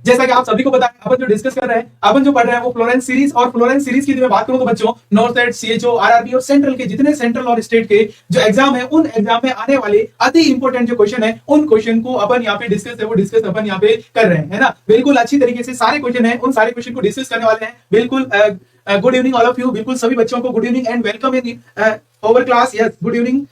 जैसा कि आप सभी को पता है, अपन जो डिस्कस कर रहे हैं, अपन जो पढ़ रहे हैं वो फ्लोरेंस सीरीज, और फ्लोरेंस सीरीज की मैं बात करूं तो बच्चों नॉर्थ एड, सीएचओ, आरआरबी और सेंट्रल के जितने सेंट्रल और स्टेट के जो एग्जाम है, उन एग्जाम में आने वाले अति इंपॉर्टेंट जो क्वेश्चन है, उन क्वेश्चन को अपन यहाँ पे डिस्कस अपन यहाँ पे कर रहे हैं, है ना। बिल्कुल अच्छी तरीके से सारे क्वेश्चन है, उन सारे क्वेश्चन को डिस्कस करने वाले हैं। बिल्कुल good evening all of you, बिल्कुल सभी बच्चों को good evening and welcome in our class. Yes, good evening.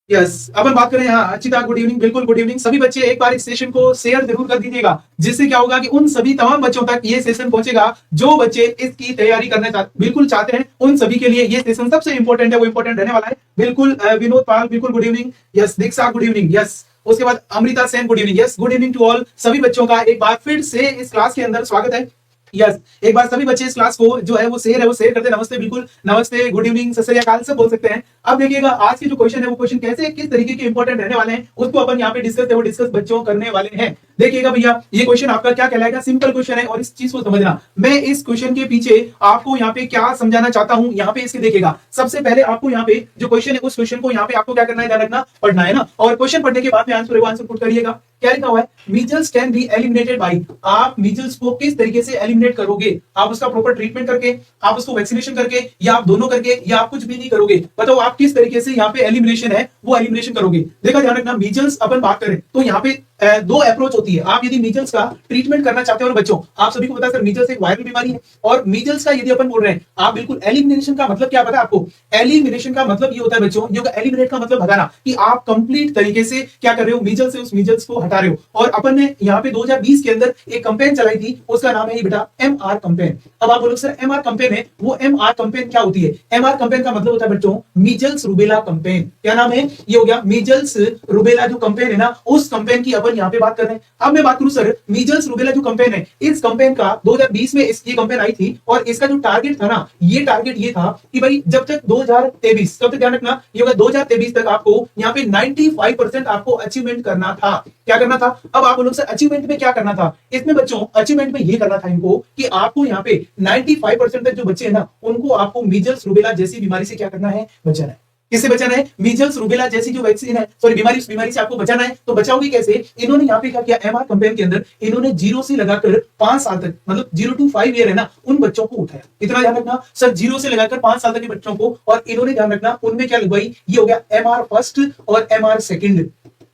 Yes, अपन बात करें यहाँ अच्छी गुड इवनिंग, बिल्कुल गुड इवनिंग सभी बच्चे। एक बार इस सेशन को शेयर जरूर कर दीजिएगा, जिससे क्या होगा कि उन सभी तमाम बच्चों तक ये सेशन पहुंचेगा जो बच्चे इसकी तैयारी करना बिल्कुल चाहते हैं। उन सभी के लिए ये सेशन सबसे इंपॉर्टेंट है, वो इंपॉर्टेंट रहने वाला है। बिल्कुल विनोद पाल, बिल्कुल good evening. Yes, Diksha good evening. Yes, उसके बाद Amrita Sen good evening. Yes, good evening to all सभी बच्चों का एक बार फिर से इस क्लास के अंदर स्वागत है। यस, एक बार सभी बच्चे इस क्लास को जो है वो शेयर करते। नमस्ते, बिल्कुल नमस्ते, गुड इवनिंग, सत श्री अकाल सब बोल सकते हैं। अब देखिएगा आज के जो क्वेश्चन है वो क्वेश्चन कैसे किस तरीके के इंपॉर्टेंट रहने वाले हैं, उसको अपन यहाँ पे डिस्कस बच्चों करने वाले हैं। देखिएगा भैया, ये क्वेश्चन आपका क्या कहलाएगा, सिंपल क्वेश्चन है, और इस चीज को समझना मैं इस क्वेश्चन के पीछे आपको यहाँ पे क्या समझाना चाहता हूँ। यहाँ पे इसके देखिएगा, सबसे पहले आपको यहाँ पे जो क्वेश्चन है उस क्वेश्चन को यहाँ पे आपको क्या करना है, ध्यान रखना, पढ़ना है ना। और क्वेश्चन पढ़ने के बाद में आंसर पुट करिएगा। क्या लिखा हुआ है, measles can be eliminated bye, आप मीजल्स को किस तरीके से एलिमिनेट करोगे, आप उसका प्रॉपर ट्रीटमेंट करके, आप उसको वैक्सीनेशन करके, या आप दोनों करके, या आप कुछ भी नहीं करोगे। बताओ आप किस तरीके से यहाँ पे एलिमिनेशन है वो एलिमिनेशन करोगे। देखा, ध्यान रखना, मीजल्स अपन बात करें तो यहाँ पे दो अप्रोच होती है। आप यदि मीजल्स का ट्रीटमेंट करना चाहते हो बच्चों, आप सभी को पता है सर मीजल्स एक वायरल बीमारी है, और मीजल्स का यदि अपन बोल रहे हैं, आप बिल्कुल एलिमिनेशन का मतलब क्या पता है आपको, एलिमिनेशन का मतलब ये होता है बच्चों, ये एलिमिनेट का मतलब भगाना, कि आप कंप्लीट तरीके से क्या कर रहे हो, मीजल्स से उस मीजल्स को हटा रहे हो। और अपन ने यहाँ पे 2020 के अंदर एक कैंपेन चलाई थी, उसका नाम है बेटा MR कैंपेन। अब आप बोलो सर MR कैंपेन है, वो MR कैंपेन क्या होती है। MR कैंपेन का मतलब होता है बच्चों मीजल्स रूबेला कैंपेन। क्या नाम है, ये हो गया मीजल्स रूबेला जो कैंपेन है ना, उस कैंपेन की अपन यहाँ पे बात कर रहे हैं। अब मैं बात करूं सर, मीजल्स रूबेला जो कैंपेन है, इस कैंपेन का 2020 में इसकी कैंपेन आई थी, और इसका जो टारगेट था ना, ये टारगेट ये था कि भाई जब तक 2023, कब तक ध्यान रखना, ये होगा 2023 तक आपको यहाँ पे 95% आपको अचीवमेंट करना था। क्या करना था, अब आप बोलो सर अचीवमेंट में क्या करना था, इसमें बच्चों अचीवमेंट में ये करना था इनको कि आपको यहाँ पे 95% तक जो बच्चे हैं ना, उनको आपको मीजल्स रूबेला जैसी बीमारी से क्या करना है, बचाना है। किससे बचाना है, मीजल्स रूबेला जैसी जो वैक्सीन है, सॉरी बीमारी, उस बीमारी से आपको बचाना है। तो बचाओगे कैसे, इन्होंने यहाँ पे क्या किया, MR कैंपेन के अंदर इन्होंने 0 से लगाकर 5 साल तक, मतलब 0 to 5 ईयर है ना, उन बच्चों को उठाया। इतना ध्यान रखना सर, 0 से लगाकर 5 साल तक के बच्चों को, और इन्होंने ध्यान रखना उनमें क्या लगवाई, ये हो गया MR फर्स्ट और MR सेकंड।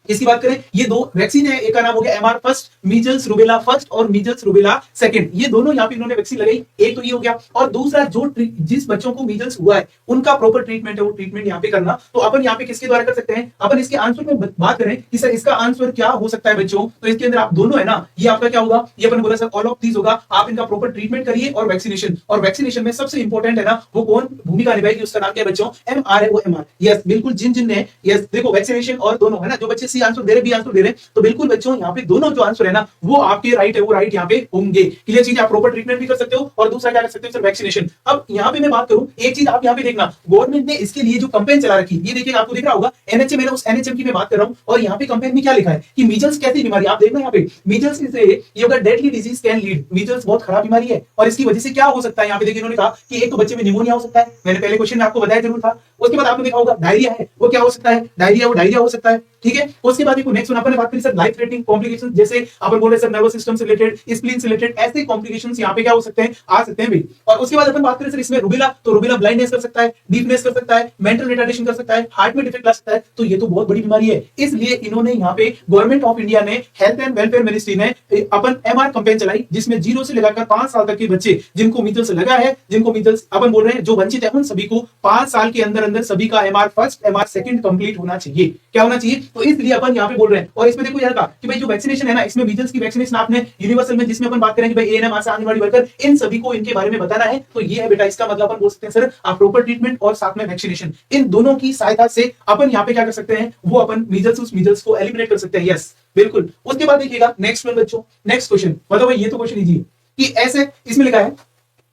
इसकी बात करें, ये दो वैक्सीन है, एक का नाम हो गया MR first, measles rubella first, और मीजल्स रूबेला सेकंड। ये दोनों यहाँ पे इन्होंने वैक्सीन लगाई, एक तो ये हो गया, और दूसरा जो जिस बच्चों को मीजल्स हुआ है उनका प्रॉपर ट्रीटमेंट है, वो ट्रीटमेंट यहाँ पे करना। तो अपन यहाँ पे किसके द्वारा कर सकते हैं, अपन इसके आंसर में बात करें कि सर इसका आंसर क्या हो सकता है बच्चों, तो इसके अंदर आप दोनों है ना, ये आपका क्या होगा, ये अपन बोला सर ऑल ऑफ दीज होगा। आप इनका प्रॉपर ट्रीटमेंट करिए और वैक्सीनेशन, और वैक्सीनेशन में सबसे इंपॉर्टेंट है ना, वो कौन भूमिका निभाएगी, उसका नाम क्या है बच्चों, MR है, वो MR। यस, बिल्कुल जिन ने, यस देखो वैक्सीनेशन और दोनों है ना, जो बच्चे सी आंसर दे रहे, बी आंसर दे रहे, तो बिल्कुल बच्चों यहाँ पे दोनों जो आंसर है ना, वो आपके राइट है, वो राइट यहाँ पे होंगे। क्लियर चीज, आप प्रॉपर ट्रीटमेंट भी कर सकते हो, और दूसरा क्या कर सकते हो सर, वैक्सीनेशन। अब यहाँ पे मैं बात करूं, एक चीज आप यहाँ पे देखना, गवर्नमेंट ने इसके लिए जो कैंपेन चला रखी, ये देखिए आपको दिख रहा होगा NHM है ना, उस NHM की मैं बात कर रहा हूं। और यहाँ पे कैंपेन में क्या लिखा है कि मीजल्स कैसी बीमारी, आप देखना यहाँ पे मीजल्स से ये होगा deadly disease can lead, measles बहुत खराब बीमारी है, और इसकी वजह से क्या हो सकता है, यहाँ पे देखिए इन्होंने कहा कि एक तो बच्चे में निमोनिया हो सकता है, मैंने पहले क्वेश्चन में आपको बताया जरूर था। उसके बाद आपने देखा होगा डायरिया है, वो क्या हो सकता है, डायरिया, वो डायरिया हो सकता है, ठीक है। उसके बाद नेक्स्ट अपन ने बात करी सर लाइफ थ्रेटनिंग कॉम्प्लिकेशंस, जैसे अपन बोल रहे सर नर्वस सिस्टम से रिलेटेड, स्प्लीन से रिलेटेड, ऐसे कॉम्प्लिकेशंस यहाँ पे क्या हो सकते हैं, आ सकते हैं भी। और उसके बाद अपन बात करें सर इसमें रूबेला, तो रूबेला ब्लाइंडनेस कर सकता है, डीफनेस कर सकता है, मेंटल रिटार्डेशन कर सकता है, हार्ट में डिफेक्ट ला सकता है। तो ये तो बहुत बड़ी बीमारी है, इसलिए इन्होंने यहाँ पे गवर्नमेंट ऑफ इंडिया ने, हेल्थ एंड वेलफेयर मिनिस्ट्री ने अपन MR कैंपेन चलाई, जिसमें 0 से लेकर 5 साल तक के बच्चे जिनको मीजल्स लगा है, जिनको मीजल्स अपन बोल रहे हैं जो वंचित है, उन सभी को 5 साल के अंदर अंदर सभी का MR first, MR second complete होना चाहिए। क्या होना चाहिए, तो इसलिए अपन यहाँ पे बोल रहे हैं। और इसमें देखो यार कि भाई जो वैक्सीनेशन है ना, इसमें मीजल्स की वैक्सीनेशन आपने यूनिवर्सल में, जिसमें अपन बात करें कि भाई ANM, आशा, आंगनवाड़ी वर्कर, इन सभी को इनके बारे में बताना है। तो ये है बेटा, इसका मतलब अपन बोल सकते हैं सर आप प्रॉपर ट्रीटमेंट और साथ में वैक्सीनेशन, इन दोनों की सहायता से अपन यहाँ पे क्या कर सकते हैं, वो अपन मीजल्स को एलिमिनेट कर सकते हैं। यस बिल्कुल। उसके बाद देखिएगा नेक्स्ट में बच्चों, नेक्स्ट क्वेश्चन मतलब भाई ये तो क्वेश्चन इजी कि ऐसे इसमें लिखा है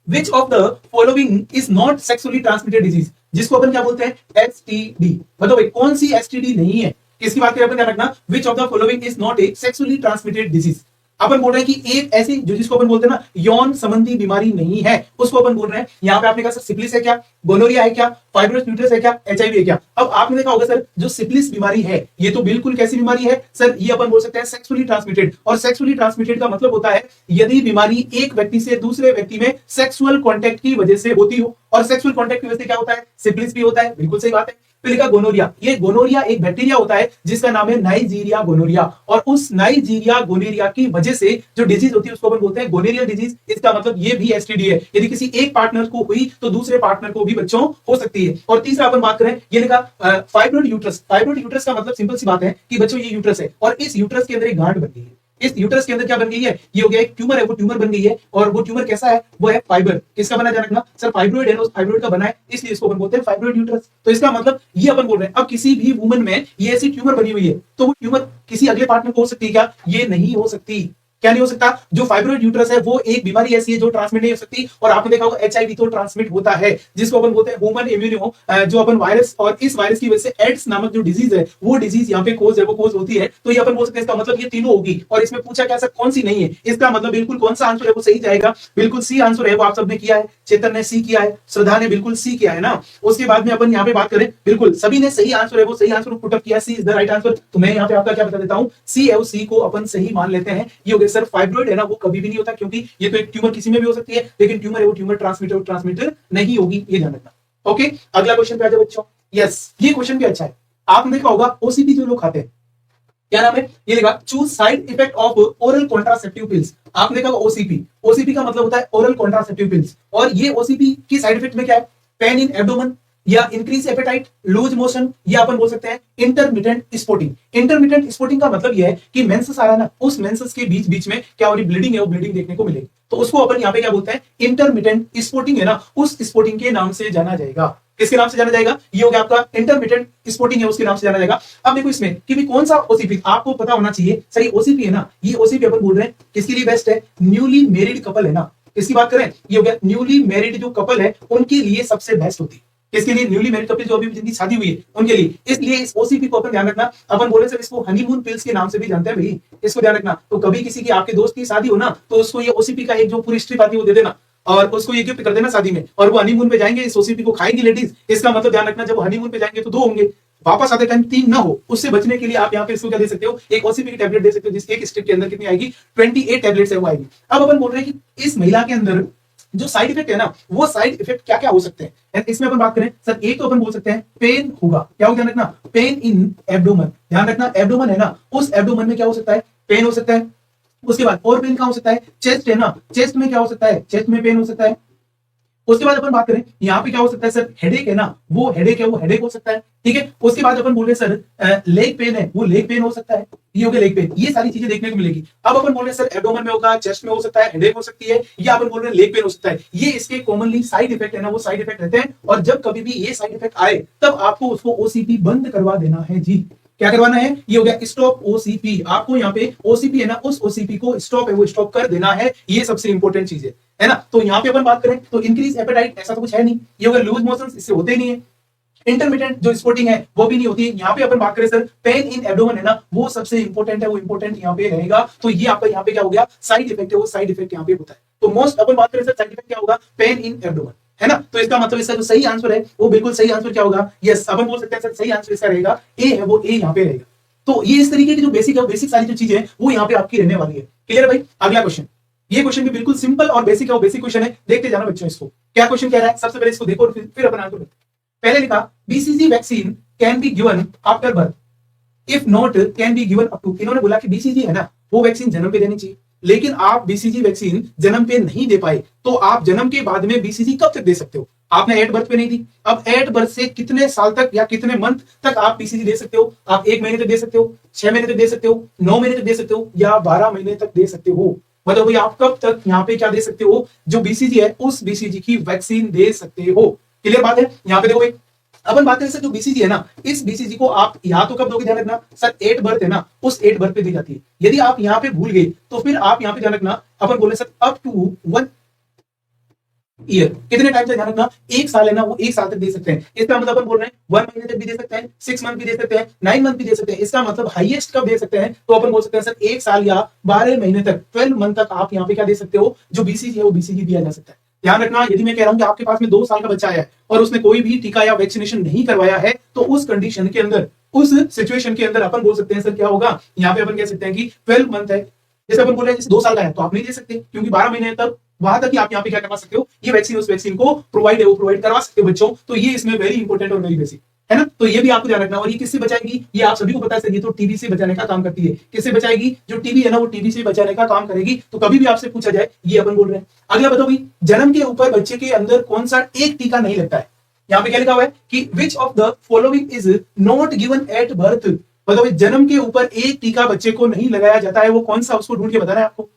विच of the following is not sexually transmitted disease, जिसको अपन क्या बोलते हैं, STD। मतलब भाई कौन सी STD नहीं है, किसकी बात करें अपन, ध्यान रखना, which of the following is not a sexually transmitted disease. अपन बोल रहे हैं कि एक ऐसी जो जिसको अपन बोलते हैं ना यौन संबंधी बीमारी नहीं है, उसको अपन बोल रहे हैं। यहाँ पे आपने कहा सर सिफिलिस है क्या, गोनोरिया है क्या, फाइब्रोस न्यूट्रस है क्या, एचआईवी है क्या। अब आपने देखा होगा सर जो सिफिलिस बीमारी है ये तो बिल्कुल कैसी बीमारी है सर, ये अपन बोल सकते हैं सेक्सुअली ट्रांसमिटेड। और सेक्सुअली ट्रांसमिटेड का मतलब होता है यदि बीमारी एक व्यक्ति से दूसरे व्यक्ति में सेक्सुअल कॉन्टेक्ट की वजह से होती हो, और सेक्सुअल कॉन्टेक्ट की वजह से क्या होता है, सिफिलिस भी होता है, बिल्कुल सही बात है। फिर लिखा गोनोरिया, ये गोनोरिया एक बैक्टीरिया होता है जिसका नाम है नाइजीरिया गोनोरिया, और उस नाइजीरिया गोनोरिया की वजह से जो डिजीज होती है उसको अपन बोलते हैं गोनोरियल डिजीज। इसका मतलब ये भी एसटीडी है, यदि किसी एक पार्टनर को हुई तो दूसरे पार्टनर को भी बच्चों हो सकती है। और तीसरा अपन बात करें, ये लिखा फाइब्रोइड यूट्रस। फाइब्रोइड यूट्रस का मतलब सिंपल सी बात है कि बच्चों ये यूट्रस है और इस यूट्रस के अंदर एक गांठ बन गई है। इस यूट्रस के अंदर क्या बन गई है, ये हो गया एक ट्यूमर है, वो ट्यूमर बन गई है। और वो ट्यूमर कैसा है, वो है फाइबर। किसका बना ध्यान रखना सर, फाइब्रोइड है ना, उस फाइब्रोइड का बना है, इसलिए इसको अपन बोलते हैं फाइब्रोइड यूट्रस। तो इसका मतलब ये अपन बोल रहे हैं अब किसी भी वुमन में ये ऐसी ट्यूमर बनी हुई है तो वो ट्यूमर किसी अगले पार्टनर को हो सकती है क्या, ये नहीं हो सकती। क्या नहीं हो सकता, जो फाइब्रोइड यूट्रस है वो एक बीमारी ऐसी है जो ट्रांसमिट नहीं हो सकती। और आपने देखा होगा एचआईवी तो ट्रांसमिट होता है, जिसको अपन बोलते हैं ह्यूमन इम्यूनो, जो अपन वायरस, और इस वायरस की वजह से एड्स नामक जो डिजीज है वो डिजीज यहाँ पे कोज है, वो कोज होती है। तो ये अपन बोल सकते हैं इसका मतलब ये तीनों होगी। और इसमें पूछा क्या सर कौन सी नहीं है, इसका मतलब बिल्कुल कौन सा आंसर है वो सही जाएगा, बिल्कुल सी आंसर है। वो आप सबने किया है, चेतन ने सी किया है, श्रद्धा ने बिल्कुल सी किया है ना। उसके बाद में अपन यहाँ पे बात करें, बिल्कुल सभी ने सही आंसर है वो सही आंसर पुटअप किया, सी इज द राइट आंसर। तो मैं यहाँ पे आपका क्या बता देता हूँ, सी है, सी को अपन सही मान लेते हैं। ये हो गया सर, फाइब्रोइड है ना वो कभी भी नहीं होता, क्योंकि ये तो एक ट्यूमर किसी में भी हो सकती है, लेकिन ट्यूमर है वो ट्यूमर ट्रांसमीटर नहीं होगी, ये ध्यान रखना। ओके, अगला क्वेश्चन पे आ जाओ बच्चों। यस, ये क्वेश्चन भी अच्छा है। आपने देखा होगा ओसीपी जो लोग खाते हैं, क्या नाम है, ये लिखा choose side effect of oral contraceptive pills. आपने देखा ओसीपी, ओसीपी का मतलब होता है ओरल कॉन्ट्रासेप्टिव पिल्स। और ये ओसीपी की साइड इफेक्ट में क्या है, पेन इन एब्डोमेन, या इंक्रीज एपेटाइट, लूज मोशन, या अपन बोल सकते हैं इंटरमिटेंट स्पॉटिंग। इंटरमिटेंट स्पॉटिंग का मतलब यह है कि मेंसेस आ रहा है ना, उस मेंसेस के बीच बीच में क्या हो रही ब्लीडिंग है, वो ब्लीडिंग देखने को मिलेगी। तो उसको अपन यहाँ पे क्या बोलते हैं, इंटरमिटेंट स्पॉटिंग है ना, उस स्पॉटिंग के नाम से जाना जाएगा। किसके नाम से जाना जाएगा, ये हो गया आपका इंटरमिटेंट स्पॉटिंग है, उसके नाम से जाना जाएगा। अब देखो इसमें कि भी कौन सा ओसीपी आपको पता होना चाहिए। सही ओसीपी है ना, ये ओसीपी अपन बोल रहे हैं किसके लिए बेस्ट है, न्यूली मैरिड कपल है ना, इसकी बात करें, ये हो गया न्यूली मैरिड जो कपल है उनके लिए सबसे बेस्ट होती है। इसके लिए न्यूली मैरिड कपल जो अभी जिनकी शादी हुई है उनके लिए, इसलिए इस ओसीपी को अपन ध्यान रखना। अपन बोले सर इसको हनीमून पिल्स के नाम से भी जानते हैं भाई, इसको ध्यान रखना। तो कभी किसी की आपके दोस्त की शादी हो ना, तो उसको ये ओसीपी का एक जो पूरी स्ट्रिप आती है वो दे देना, और उसको ये गिफ्ट कर देना शादी में, और वो हनीमून पे जाएंगे, इस ओसीपी को खाएंगी लेडीज। इसका मतलब ध्यान रखना, जब हनीमून पे जाएंगे तो 2 होंगे, वापस आते टाइम 3 ना हो। उससे बचने के लिए आप यहाँ पे इसको क्या दे सकते हो, एक ओसीपी की टैबलेट दे सकते हो, जिसकी एक स्ट्रिप के अंदर कितनी आएगी, 28 टैबलेट्स है वो आएगी। अब अपन बोल रहे हैं कि इस महिला के अंदर जो साइड इफेक्ट है ना, वो साइड इफेक्ट क्या क्या हो सकते हैं। इसमें अपन बात करें सर, एक तो अपन बोल सकते हैं पेन होगा, क्या हो ध्यान रखना, पेन इन एब्डोमेन। ध्यान रखना एब्डोमेन है ना, उस एब्डोमेन में क्या हो सकता है, पेन हो सकता है। उसके बाद और पेन कहाँ हो सकता है, चेस्ट है ना, चेस्ट में क्या हो सकता है, चेस्ट में पेन हो सकता है। उसके बाद अपन बात करें यहाँ पे क्या हो सकता है सर, हेडेक है ना, वो हेडेक है, वो हेडेक हो सकता है, ठीक है। उसके बाद अपन बोल रहे सर लेग पेन है, वो लेग पेन हो सकता है, ये हो गया लेग पेन। ये सारी चीजें देखने को मिलेगी। अब अपन बोल रहे सर एब्डोमेन में होगा, चेस्ट में हो सकता है, हेडेक हो सकती है, या अपन बोल रहे लेग पेन हो सकता है। ये इसके कॉमनली साइड इफेक्ट है ना, वो साइड इफेक्ट रहते हैं। और जब कभी भी ये साइड इफेक्ट आए तब आपको उसको ओसीपी बंद करवा देना है जी। क्या करवाना है, ये हो गया स्टॉप ओसीपी। आपको यहाँ पे ओसीपी है ना, उस ओसीपी को स्टॉप है वो स्टॉप कर देना है, ये सबसे इंपॉर्टेंट चीज है ना। तो यहाँ पे अपन बात करें तो इंक्रीज एपेटाइट, ऐसा तो कुछ है नहीं। ये हो गया लूज मोशन, इससे होते नहीं है। इंटरमीडिएट जो स्पॉटिंग है वो भी नहीं होती है। यहाँ पे अपन बात करें सर पेन इन एब्डोमेन है ना, वो सबसे इंपॉर्टेंट है, वो इंपॉर्टेंट यहाँ पे रहेगा। तो ये आपका यहाँ पे क्या हो गया, साइड इफेक्ट है, वो साइड इफेक्ट यहाँ पे होता है। तो मोस्ट अपन बात करें सर साइड इफेक्ट क्या होगा, पेन इन एब्डोमेन है ना। तो इसका मतलब इसका जो सही आंसर है वो बिल्कुल सही आंसर क्या होगा, यस अपन बोल सकते हैं सर सही आंसर इसका रहेगा ए है, वो ए यहाँ पे रहेगा। तो ये इस तरीके की जो बेसिक है, बेसिक सारी जो चीजें हैं वो यहाँ पे आपकी रहने वाली है। क्लियर है भाई। अगला क्वेश्चन, ये क्वेश्चन भी बिल्कुल सिंपल और बेसिक है, वो बेसिक क्वेश्चन है, देखते जाना बच्चों इसको। क्या क्वेश्चन कह रहा है, सबसे पहले इसको देखो और फिर अपन आंसर करते। पहले लिखा BCG vaccine can be given after birth, if not can be given up to. इन्होंने बोला कि बीसीजी है ना, वो वैक्सीन जन्म पे देनी चाहिए, लेकिन आप बीसीजी वैक्सीन जन्म पे नहीं दे पाए, तो आप जन्म के बाद में बीसीजी कब तक दे सकते हो। आपने एट बर्थ पे नहीं दी, अब एट बर्थ से कितने साल तक या कितने मंथ तक आप बीसीजी दे सकते हो। आप 1 महीने तक दे सकते हो, 6 महीने तक दे सकते हो, 9 महीने तक दे सकते हो, या 12 महीने तक दे सकते हो। मतलब भाई आप कब तक यहाँ पे क्या दे सकते हो, जो बीसीजी है उस बीसीजी की वैक्सीन दे सकते हो। क्लियर बात है। यहाँ पे देखो भाई अपन बात करें सर जो बीसीजी है ना, इस बीसीजी को आप यहाँ तो कब दोगे, ध्यान रखना सर 8 बर्थ है ना, उस 8 बर्थ पे दी जाती है। यदि आप यहाँ पे भूल गए तो फिर आप यहाँ पे ध्यान रखना, अपन बोले सर अप टू 1 ईयर, कितने टाइम से ध्यान रखना, 1 साल है ना, वो 1 साल तक दे सकते हैं। इसका मतलब अपन बोल रहे हैं 1 महीने तक भी दे सकते हैं, 6 मंथ भी दे सकते हैं, 9 मंथ भी दे सकते हैं। इसका मतलब हाईएस्ट कब दे सकते हैं, तो अपन बोल सकते हैं सर 1 साल या 12 महीने तक, 12 मंथ तक आप यहाँ पे क्या दे सकते हो, जो बीसीजी है वो बीसीजी दिया जा सकता है। ध्यान रखना, यदि मैं कह रहा हूं कि आपके पास में 2 साल का बच्चा आया है और उसने कोई भी टीका या वैक्सीनेशन नहीं करवाया है, तो उस कंडीशन के अंदर, उस सिचुएशन के अंदर अपन बोल सकते हैं सर क्या होगा, यहाँ पे अपन कह सकते हैं कि 12 मंथ है। जैसे अपन बोल रहे हैं जैसे 2 साल का है तो आप नहीं दे सकते, क्योंकि 12 महीने तक वहां तक ही आप यहाँ पे क्या करवा सकते हो, ये वैक्सीन उस वैक्सीन को प्रोवाइड है वो प्रोवाइड करवा सकते हो बच्चों। तो ये इसमें वेरी इंपॉर्टेंट और वेरी बेसिक है ना। तो ये भी आपको ध्यान रखना। और ये किससे बचाएगी, ये आप सभी को पता है सर, ये तो टीबी से बचाने का काम करती है। किससे बचाएगी, जो टीबी है ना वो टीबी से बचाने का काम करेगी। तो कभी भी आपसे पूछा जाए, ये अपन बोल रहे हैं। अगला बताओ भाई, जन्म के ऊपर बच्चे के अंदर कौन सा एक टीका नहीं लगता है। यहाँ पे क्या लिखा हुआ है कि विच of the following is not given at birth. बताओ जन्म के ऊपर एक टीका बच्चे को नहीं लगाया जाता है, वो कौन सा, उसको ढूंढ के बताना है आपको।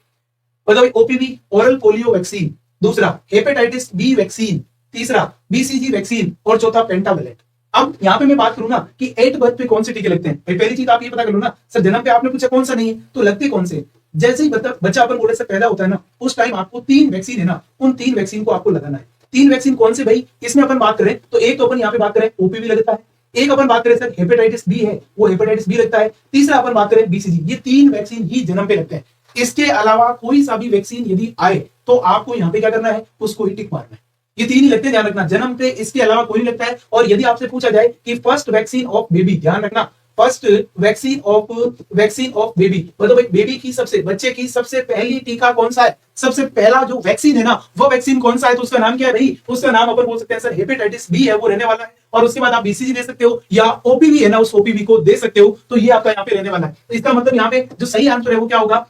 बताओ ओपीवी ओरल पोलियो वैक्सीन, दूसरा हेपेटाइटिस बी वैक्सीन, तीसरा बीसीजी वैक्सीन और चौथा पेंटावेलेंट। अब यहाँ पे मैं बात करूं ना कि 8 बर्थ पे कौन से टीके लगते हैं, भाई पहली चीज आप ये पता कर लो ना, सर जन्म पे आपने पूछा कौन सा नहीं है, तो लगते कौन से। जैसे ही बच्चा अपन बोले से पैदा होता है ना, उस टाइम आपको 3 वैक्सीन है ना, उन 3 वैक्सीन को आपको लगाना है। 3 वैक्सीन कौन से भाई, इसमें अपन बात करें तो एक तो अपन यहाँ पे बात करें ओपीवी लगता है, एक अपन बात करें सर हेपेटाइटिस बी है, वो हेपेटाइटिस बी लगता है, तीसरा अपन बात करें बीसीजी। ये 3 वैक्सीन ही जन्म पे लगते हैं। इसके अलावा कोई सा भी वैक्सीन यदि आए तो आपको यहाँ पे क्या करना है, उसको ही टिक मारना है। ये 3 ही लगते हैं, ध्यान रखना, जन्म पे इसके अलावा कोई नहीं लगता है। और यदि आपसे पूछा जाए कि फर्स्ट वैक्सीन ऑफ बेबी, ध्यान रखना, फर्स्ट वैक्सीन ऑफ बेबी, मतलब बेबी की सबसे, बच्चे की सबसे पहली टीका कौन सा है, सबसे पहला जो वैक्सीन है ना वो वैक्सीन कौन सा है, तो उसका नाम क्या है भाई, उसका नाम अपन बोल सकते हैं सर हेपेटाइटिस बी है, वो रहने वाला है। और उसके बाद आप बीसीजी दे सकते हो या ओपीवी है ना, उस ओपीवी को दे सकते हो। तो ये आपका यहाँ पे रहने वाला है। तो इसका मतलब यहाँ पे जो सही आंसर है वो क्या होगा,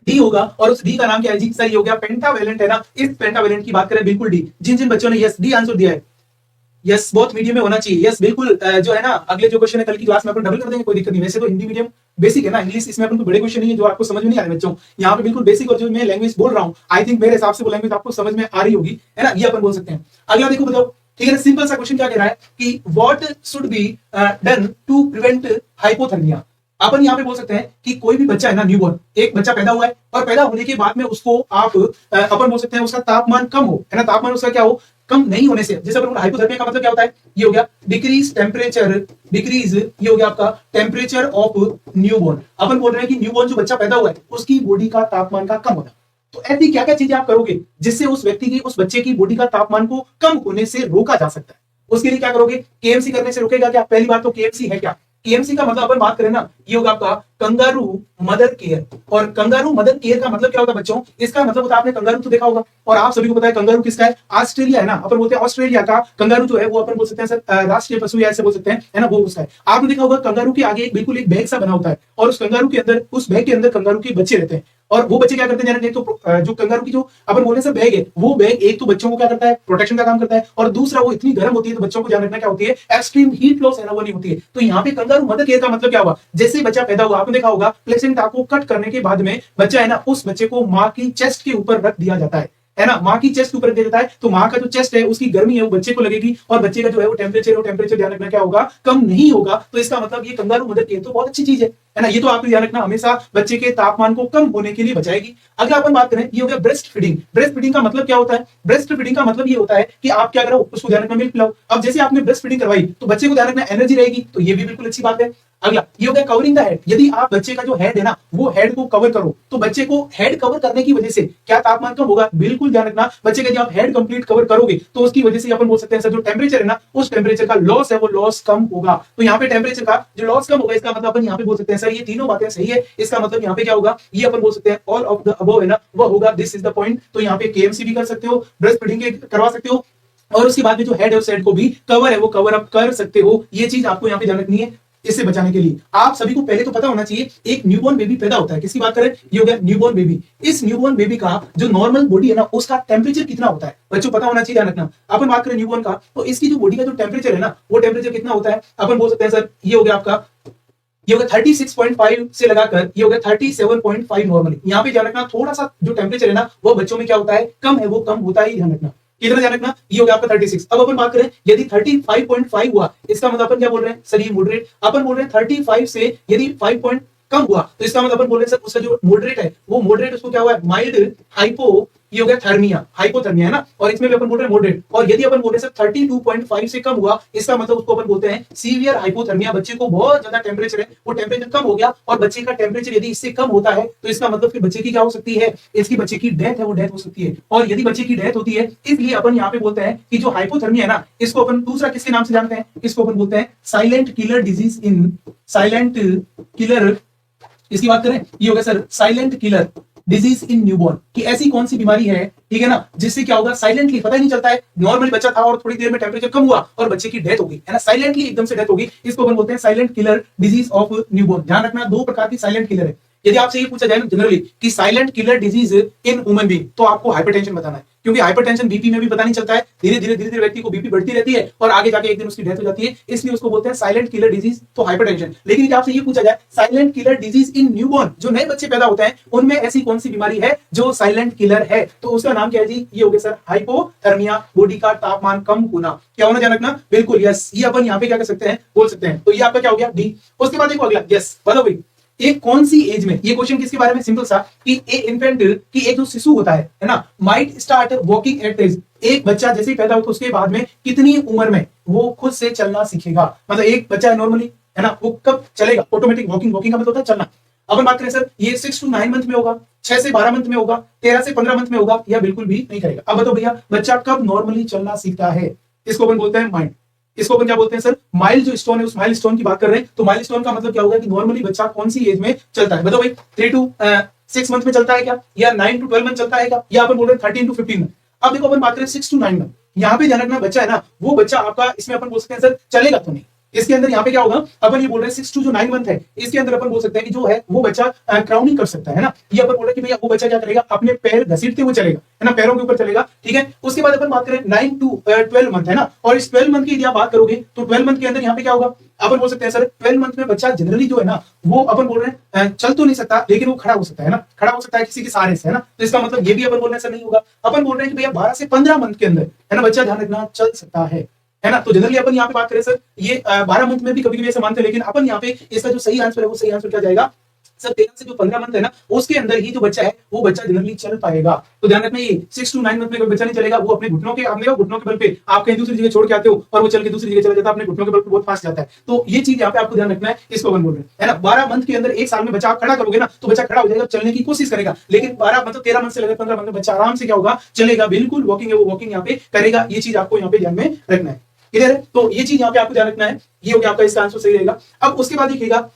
डी होगा। और उस डी का नाम क्या है जी, सही हो गया पेंटावेलेंट है ना। इस पेंटावेलेंट की बात करें, बिल्कुल डी। जिन जिन बच्चों ने यस डी आंसर दिया है, यस बहुत मीडियम में होना चाहिए, यस बिल्कुल। जो है ना, अगले जो क्वेश्चन है कल की क्लास में अपन डबल कर देंगे, कोई दिक्कत नहीं। वैसे तो हिंदी मीडियम बेसिक है ना, इंग्लिश इसमें अपन को बड़े क्वेश्चन नहीं है जो आपको समझ में नहीं आ रहे बच्चों। यहाँ पे बिल्कुल बेसिक, और जो मैं लैंग्वेज बोल रहा हूँ आई थिंक मेरे हिसाब से वो लैंग्वेज आपको समझ में आ रही होगी, है ना, ये अपन बोल सकते हैं। अगला देखो बताओ, ठीक है, सिंपल सा क्वेश्चन क्या कह रहा है कि what should be done to prevent hypothermia. अपन यहाँ पे बोल सकते हैं कि कोई भी बच्चा है ना, न्यूबॉर्न, एक बच्चा पैदा हुआ है और पैदा होने के बाद में उसको आप अपन बोल सकते हैं उसका तापमान कम हो, है ना, तापमान उसका क्या हो, कम नहीं होने से। जैसे अपन हाइपोथर्मिया का मतलब क्या होता है, ये हो गया डिक्रीज टेम्परेचर, डिक्रीज ये हो गया आपका टेम्परेचर ऑफ न्यूबॉर्न। अपन बोल रहे हैं कि न्यूबॉर्न जो बच्चा पैदा हुआ है उसकी बॉडी का तापमान का कम होना। तो ऐसी क्या क्या चीजें आप करोगे जिससे उस व्यक्ति की, उस बच्चे की बॉडी का तापमान को कम होने से रोका जा सकता है। उसके लिए क्या करोगे, केएमसी करने से रोकेगा क्या। पहली बात तो केएमसी है क्या, केएमसी का मतलब अपन बात करें ना, ये होगा आपका कंगारू मदर केयर। और कंगारू मदर केयर का मतलब क्या होता है बच्चों, इसका मतलब होता है, आपने कंगारू तो देखा होगा और आप सभी को पता है कंगारू किसका है, ऑस्ट्रेलिया है ना। अपन बोलते हैं ऑस्ट्रेलिया का कंगारू जो है वो अपन बोल सकते हैं सर राष्ट्रीय पशु या ऐसे बोल सकते हैं, है ना, वो उसका है। आपने देखा होगा कंगारू के आगे बिल्कुल एक बैग सा बना होता है और उस कंगारू के अंदर, उस बैग के अंदर कंगारू के बच्चे रहते हैं। और वो बच्चे क्या करते हैं, तो जो कंगारू की जो अपन बोले सर बैग है, वो बैग एक तो बच्चों को क्या करता है, प्रोटेक्शन का काम करता है, और दूसरा वो इतनी गर्म होती है तो बच्चों को ध्यान रखना क्या होती है, एक्सट्रीम हीट लॉस है ना वो नहीं होती है। तो यहाँ पे कंगारू मदर केयर का मतलब क्या हुआ, जैसे बच्चा पैदा हुआ आपने देखा होगा प्लेसेंटा को कट करने के बाद में बच्चा है ना, उस बच्चे को माँ की चेस्ट के ऊपर रख दिया जाता है ना, माँ की चेस्ट के ऊपर रख दिया जाता है। तो माँ का जो चेस्ट है उसकी गर्मी है वो बच्चे को लगेगी और बच्चे का जो है वो टेम्परेचर ध्यान रखना क्या होगा, कम नहीं होगा। तो इसका मतलब ये कंगारू मदर केयर तो बहुत अच्छी चीज है ना, ये तो आपको ध्यान रखना हमेशा बच्चे के तापमान को कम होने के लिए बचाएगी। अगर अपन बात करें, ये हो गया ब्रेस्ट फीडिंग। ब्रेस्ट फीडिंग का मतलब क्या होता है, ब्रेस्ट फीडिंग का मतलब ये होता है कि आप क्या करो, उसको ध्यान रखना मिल्क पिलाओ। अब जैसे आपने ब्रेस्ट फीडिंग करवाई तो बच्चे को ध्यान रखना एनर्जी रहेगी, तो ये भी बिल्कुल अच्छी बात है। अगला ये हो गया कवरिंग द हेड। यदि आप बच्चे का जो हेड है ना वो हेड को कवर करो तो बच्चे को हेड कवर करने की वजह से क्या तापमान कम होगा, बिल्कुल ध्यान रखना। बच्चे का जब आप हेड कंप्लीट कवर करोगे तो उसकी वजह से अपन बोल सकते हैं सर जो टेम्परेचर है ना, उस टेम्परेचर का लॉस है वो लॉस कम होगा। तो यहाँ पे टेम्परेचर का जो लॉस कम होगा, इसका मतलब अपन यहाँ पे बोल सकते हैं सर ये तीनों बातें सही है। इसका मतलब यहाँ पे क्या होगा, ये अपन बोल सकते हैं ऑल ऑफ द अबव है ना, वो होगा, दिस इज द पॉइंट। तो यहाँ पे केएमसी भी कर सकते हो, ब्रेस्ट फीडिंग करवा सकते हो, और उसके बाद में जो हेड है उस हेड को भी कवर है वो कवर अप कर सकते हो। ये चीज आपको यहाँ पे ध्यान रखनी है। इससे बचाने के लिए आप सभी को पहले तो पता होना चाहिए, एक न्यूबॉर्न बेबी पैदा होता है, किसकी बात करें, ये हो गया न्यूबॉर्न बेबी। इस न्यूबॉर्न बेबी का जो नॉर्मल बॉडी है ना उसका टेम्परेचर कितना होता है बच्चों पता होना चाहिए, ध्यान रखना। अपन बात करें न्यूबॉर्न का तो इसकी जो बॉडी का जो टेम्परेचर है ना वो टेम्परेचर कितना होता है, अपन बोल सकते हैं सर ये हो गया आपका, ये होगा 36.5 से लगाकर ये होगा 37.5 नॉर्मली। यहाँ पे ध्यान रखना थोड़ा सा जो टेम्परेचर है ना वो बच्चों में क्या होता है, कम है, वो कम होता ही, ध्यान रखना। कितना ध्यान रखना, ये हो गया आपका 36। अब अपन बात करें यदि 35.5 हुआ, इसका मतलब अपन क्या बोल रहे हैं सर, ये मॉडरेट। अपन बोल रहे हैं 35 से यदि 5 पॉइंट कम हुआ तो इसका मतलब अपन बोल रहे हैं सर उसका जो मॉडरेट है वो मॉडरेट, उसको क्या हुआ है, माइल्ड हाइपो ये हो गया थर्मिया, हाइपोथर्मिया है ना, और इसमें भी अपन बोल रहे हैं मॉडरेट। और यदि अपन बोल रहे हैं सर 32.5 से कम हुआ, इसका मतलब उसको अपन बोलते हैं सीवियर हाइपोथर्मिया। बच्चे को बहुत ज्यादा टेम्परेचर है, वो टेम्परेचर कम हो गया और बच्चे का टेम्परेचर यदि इससे कम होता है तो इसका मतलब फिर बच्चे की क्या हो सकती है, इसकी बच्चे की डेथ है, वो डेथ हो सकती है। और यदि बच्चे की डेथ होती है, इसलिए अपन यहाँ पे बोलते हैं कि जो हाइपोथर्मिया है ना, इसको अपन दूसरा किसके नाम से जानते हैं, इसको अपन बोलते हैं silent killer disease in, silent killer, इसकी बात करें ये होगा sir silent killer disease in newborn, कि ऐसी कौन सी बीमारी है, ठीक है ना, जिससे क्या होगा, साइलेंटली पता ही नहीं चलता है, नॉर्मली बच्चा था और थोड़ी देर में टेम्परेचर कम हुआ और बच्चे की डेथ हो गई, है ना, साइलेंटली एकदम से डेथ होगी, इसको अपन बोलते हैं silent killer disease of newborn. ध्यान रखना, दो प्रकार की साइलेंट किलर है। यदि आपसे ये पूछा जाए ना जनरली कि silent killer disease in human being, तो आपको हाइपरटेंशन बताना है, क्योंकि हाइपरटेंशन बीपी में भी पता नहीं चलता है, धीरे धीरे व्यक्ति को बीपी बढ़ती रहती है और आगे जाके एक दिन उसकी डेथ हो जाती है, इसलिए उसको बोलते हैं साइलेंट किलर डिजीज, तो हाइपरटेंशन। लेकिन आपसे ये पूछा जाए silent killer disease in newborn, जो नए बच्चे पैदा होते हैं उनमें ऐसी कौन सी बीमारी है जो साइलेंट किलर है, तो उसका नाम क्या है जी, ये हो गया सर हाइपोथर्मिया, बॉडी का तापमान कम होना। क्या होना ध्यान रखना, बिल्कुल यस, ये अपन यहाँ पे क्या कर सकते हैं, बोल सकते हैं। तो ये आपका क्या हो गया डी। उसके बाद देखो अगला, यस बताओ भाई, एक कौन सी एज में, ये क्वेश्चन किसके बारे में, सिंपल सा, कि ए इन्फेंट, कि एक जो शिशु होता है ना, might start walking at age, एक बच्चा जैसे ही पैदा होता है उसके बाद में कितनी उम्र में वो खुद से चलना सीखेगा, मतलब एक बच्चा है नॉर्मली, है ना, वो कब चलेगा, ऑटोमेटिक वॉकिंग, वॉकिंग का मतलब होता है चलना। अपन बात करें सर, ये 6 to 9 मंथ में होगा, 6 से 12 मंथ में होगा, 13 से 15 मंथ में होगा, या बिल्कुल भी नहीं करेगा। अब बताओ भैया बच्चा कब नॉर्मली चलना सीखता है, इसको अपन बोलते हैं माइंड। इसको अपन क्या बोलते हैं सर, माइल जो स्टोन है, उस माइल स्टोन की बात कर रहे हैं, तो माइल स्टोन का मतलब क्या होगा कि नॉर्मली बच्चा कौन सी एज में चलता है, बताओ भाई, 3 to 6 मंथ में चलता है क्या, या 9 to 12 मंथ चलता है क्या, या अपन बोल रहे हैं 13 to 15 मंथ। अब देखो अपन बात करें 6 to 9 मंथ, यहाँ पे ध्यान रखना, बच्चा है ना, वो बच्चा आपका, इसमें अपन बोल सकते हैं सर चलेगा तो नहीं, इसके अंदर यहाँ पे क्या होगा, अपन ये बोल रहे हैं 6 to जो 9 मंथ है, इसके अंदर अपन बोल सकते हैं कि जो है वो बच्चा क्राउनिंग कर सकता है ना, ये अपन बोल रहे हैं कि भैया वो बच्चा क्या करेगा, अपने पैर घसीटते हुए चलेगा, है ना, पैरों के ऊपर चलेगा, ठीक है। उसके बाद अपन बात करें 9 to 12 मंथ, है ना, और इस 12 मंथ की यदि आप बात करोगे तो 12 मंथ के अंदर यहाँ पे क्या होगा, अपन बोल सकते हैं सर 12 मंथ में बच्चा जनरली जो है ना, वो अपन बोल रहे हैं चल तो नहीं सकता, लेकिन वो खड़ा हो सकता है ना, खड़ा हो सकता है किसी के सहारे से, है ना, तो इसका मतलब ये भी अपन बोल रहे हैं सर नहीं होगा। अपन बोल रहे हैं कि भैया 12 से 15 मंथ के अंदर, है ना, बच्चा ध्यान रखना चल सकता है ना। तो जनरली अपन यहाँ पे बात करें सर, ये 12 मंथ में भी कभी कभी ऐसे मानते हैं, लेकिन अपन यहाँ पे इसका जो सही आंसर है वो सही आंसर क्या जाएगा सर, 13 से जो 15 मंथ है ना, उसके अंदर ही जो बच्चा है वो बच्चा जनरली चल पाएगा। तो ध्यान रखना, ये 6 to 9 मंथ में कोई बच्चा नहीं चलेगा, वो अपने घुटनों के, आपने घुटनों के बल पे आप कहीं दूसरी जगह छोड़ के आते हो और वो चल के दूसरी जगह चला जाता है, अपने घुटनों के बल पे बहुत फास्ट जाता है। तो ये चीज यहाँ पे आपको ध्यान रखना है, इसको अपन बोल रहे हैं, है ना। 12 मंथ के अंदर, एक साल में बच्चा आप खड़ा करोगे ना, तो बच्चा खड़ा हो जाएगा, चलने की कोशिश करेगा, लेकिन 12 मतलब 13 मंथ से लेकर 15 मंथ में बच्चा आराम से क्या होगा, चलेगा, बिल्कुल वॉकिंग है वो वॉकिंग यहाँ पे करेगा। ये चीज आपको यहाँ पे ध्यान में रखना है, क्लियर है। तो ये चीज यहाँ पे आपको ध्यान रखना है, ये हो गया आपका, इसका आंसर सही रहेगा। अब उसके बाद देखिएगा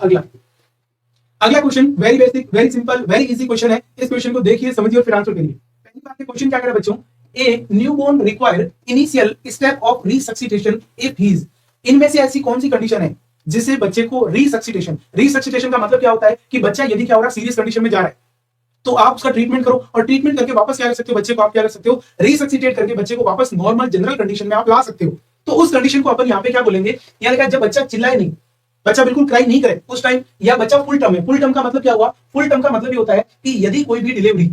अगला question, very basic, very simple, very easy question है। इस क्वेश्चन को देखिए, समझिए और फिर आंसर करिए। पहली बात, क्वेश्चन क्या कर रहा है बच्चों, a newborn require initial step of resuscitation if he's, इनमें से ऐसी कौन सी कंडीशन है जिससे बच्चे को रिसक्सिटेशन, रिसक्सिटेशन का मतलब क्या होता है कि बच्चा यदि क्या हो रहा है, सीरियस कंडीशन में जा रहा है, तो आप उसका ट्रीटमेंट करो, और ट्रीटमेंट करके वापस क्या कर सकते हो, बच्चे को आप क्या कर सकते हो, रिसक्सिटेट करके बच्चे को वापस नॉर्मल जनरल कंडीशन में आप ला सकते हो। तो उस कंडीशन को अपन यहाँ पे क्या बोलेंगे, यानी जब बच्चा चिल्लाए नहीं, बच्चा बिल्कुल क्राई नहीं करे उस टाइम, या बच्चा फुल टर्म है। फुल टर्म का मतलब क्या हुआ, फुल टर्म का मतलब ये होता है कि यदि कोई भी डिलीवरी